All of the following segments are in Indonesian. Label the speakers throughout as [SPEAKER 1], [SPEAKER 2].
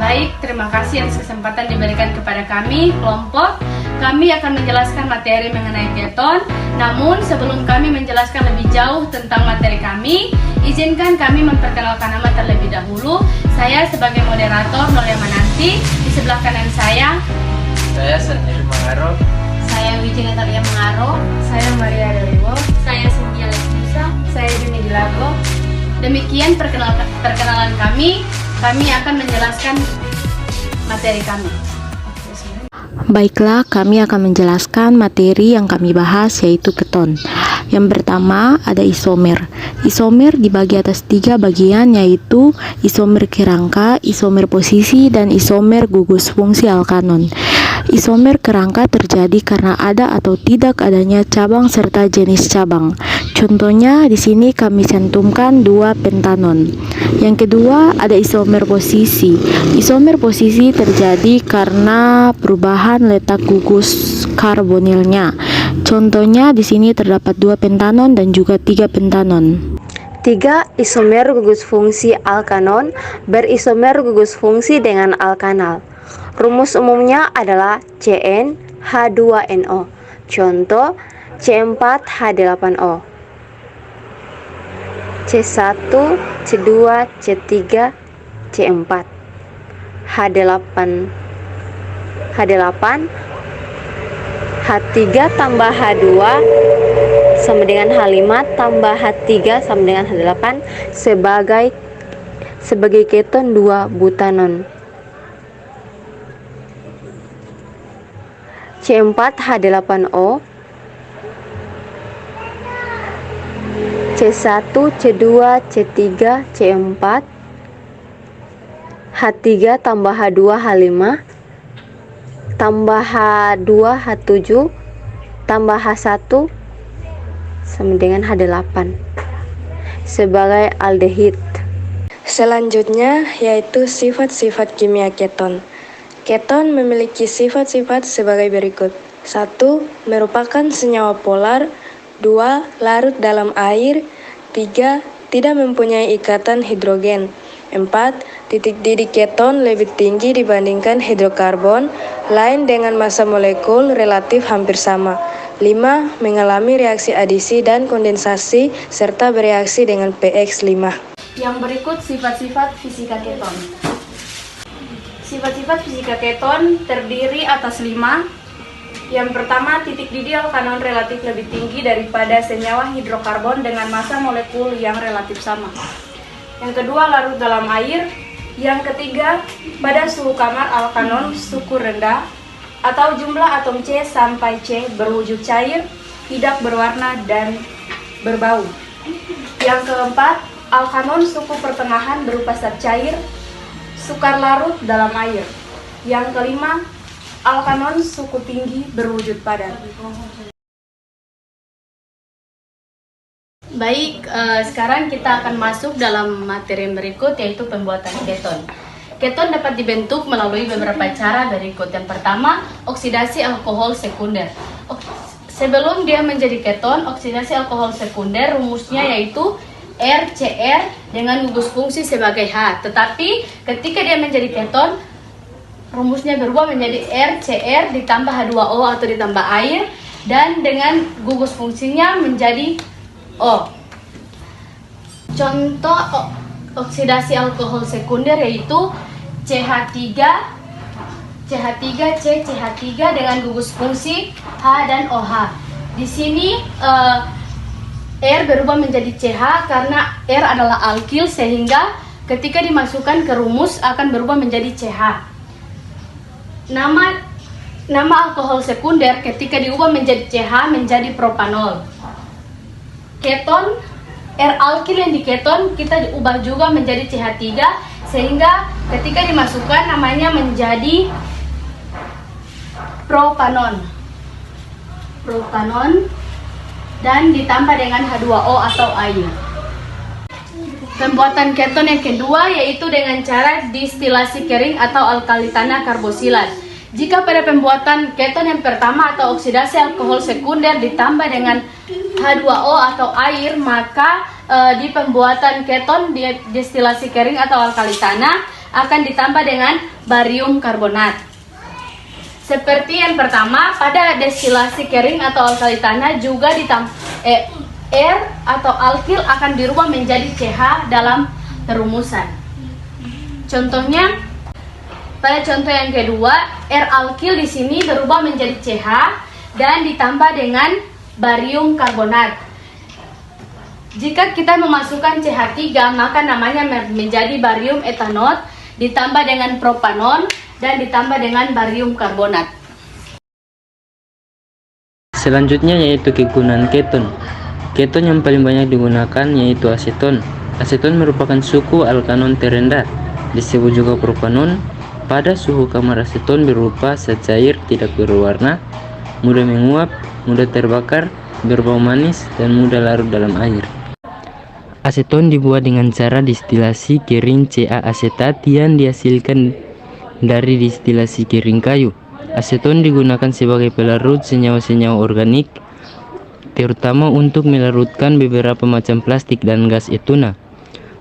[SPEAKER 1] Baik, terima kasih atas kesempatan diberikan kepada kami, kelompok. Kami akan menjelaskan materi mengenai keton. Namun, sebelum kami menjelaskan lebih jauh tentang materi kami, izinkan kami memperkenalkan nama terlebih dahulu. Saya sebagai moderator Nolia Mananti. Di sebelah kanan saya
[SPEAKER 2] Sendiri Mangaro.
[SPEAKER 3] Saya Wiji Natalia Mangaro.
[SPEAKER 1] Saya Maria Deliwo.
[SPEAKER 3] Saya Cynthia Lesmusa.
[SPEAKER 1] Saya Juni Dilago. Demikian perkenalan kami. Kami akan menjelaskan materi kami.
[SPEAKER 4] Baiklah, kami akan menjelaskan materi yang kami bahas, yaitu keton. Yang pertama ada isomer. Isomer dibagi atas 3 bagian, yaitu isomer kerangka, isomer posisi, dan isomer gugus fungsi alkanon. Isomer kerangka terjadi karena ada atau tidak adanya cabang serta jenis cabang. Contohnya di sini kami cantumkan 2 pentanon. Yang kedua ada isomer posisi. Isomer posisi terjadi karena perubahan letak gugus karbonilnya. Contohnya di sini terdapat 2 pentanon dan juga 3 pentanon.
[SPEAKER 5] 3. Isomer gugus fungsi alkanon berisomer gugus fungsi dengan alkanal. Rumus umumnya adalah CnH2NO. Contoh C4H8O, C1, C2, C3, C4. H8 H3 tambah H2 sama dengan H5 tambah H3 sama dengan H8 sebagai keton 2 butanon. C4H8O, C1, C2, C3, C4, H3 tambah H2, H5 tambah H2, H7 tambah H1 sama dengan H8 sebagai aldehid.
[SPEAKER 6] Selanjutnya yaitu sifat-sifat kimia keton. Keton memiliki sifat-sifat sebagai berikut. 1. Merupakan senyawa polar. 2. Larut dalam air. 3. Tidak mempunyai ikatan hidrogen. 4. Titik didih keton lebih tinggi dibandingkan hidrokarbon lain dengan massa molekul relatif hampir sama. 5. Mengalami reaksi adisi dan kondensasi serta bereaksi dengan pH 5.
[SPEAKER 1] Yang berikut sifat-sifat fisika keton. Sifat-sifat fisika keton terdiri atas 5. Yang pertama, titik didih alkanon relatif lebih tinggi daripada senyawa hidrokarbon dengan massa molekul yang relatif sama. Yang kedua, larut dalam air. Yang ketiga, pada suhu kamar alkanon suhu rendah atau jumlah atom C sampai C berwujud cair, tidak berwarna dan berbau. Yang keempat, alkanon suhu pertengahan berupa zat cair, sukar larut dalam air. Yang kelima, alkanon suhu tinggi berwujud padat. Baik, sekarang kita akan masuk dalam materi yang berikut, yaitu pembuatan keton. Keton dapat dibentuk melalui beberapa cara berikut. Yang pertama, oksidasi alkohol sekunder. Sebelum dia menjadi keton, oksidasi alkohol sekunder rumusnya yaitu RCr dengan gugus fungsi sebagai H. Tetapi ketika dia menjadi keton, rumusnya berubah menjadi RCr ditambah H2O atau ditambah air, dan dengan gugus fungsinya menjadi O. Contoh oksidasi alkohol sekunder yaitu CH3, CH3, CH3 dengan gugus fungsi H dan OH. Di sini R berubah menjadi CH karena R adalah alkil, sehingga ketika dimasukkan ke rumus akan berubah menjadi CH. Nama alkohol sekunder ketika diubah menjadi CH menjadi propanol. Keton, R alkil yang diketon kita diubah juga menjadi CH3, sehingga ketika dimasukkan namanya menjadi propanon. Dan ditambah dengan H2O atau air. Pembuatan keton yang kedua yaitu dengan cara distilasi kering atau alkali tanah karbosilat. Jika pada pembuatan keton yang pertama atau oksidasi alkohol sekunder ditambah dengan H2O atau air, maka di pembuatan keton distilasi kering atau alkali tanah akan ditambah dengan barium karbonat. Seperti yang pertama, pada destilasi kering atau alkali tanah juga air atau alkil akan dirubah menjadi CH dalam perumusan. Contohnya, pada contoh yang kedua, air alkil di sini berubah menjadi CH dan ditambah dengan barium karbonat. Jika kita memasukkan CH3, maka namanya menjadi barium etanol, ditambah dengan propanon, dan ditambah dengan barium karbonat.
[SPEAKER 2] Selanjutnya yaitu kegunaan keton. Keton yang paling banyak digunakan yaitu aseton. Aseton merupakan suku alkanon terendah, disebut juga propanon. Pada suhu kamar aseton berupa zat cair tidak berwarna, mudah menguap, mudah terbakar, berbau manis, dan mudah larut dalam air. Aseton dibuat dengan cara distilasi kering CA asetat yang dihasilkan dari distilasi kering kayu. Aseton digunakan sebagai pelarut senyawa-senyawa organik, terutama untuk melarutkan beberapa macam plastik dan gas etuna.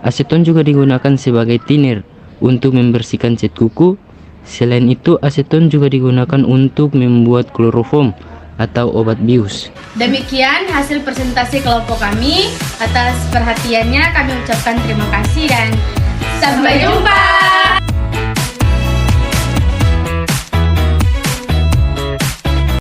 [SPEAKER 2] Aseton juga digunakan sebagai thinner untuk membersihkan cat kuku. Selain itu, aseton juga digunakan untuk membuat kloroform atau obat bius.
[SPEAKER 1] Demikian hasil presentasi kelompok kami. Atas perhatiannya kami ucapkan terima kasih dan sampai jumpa.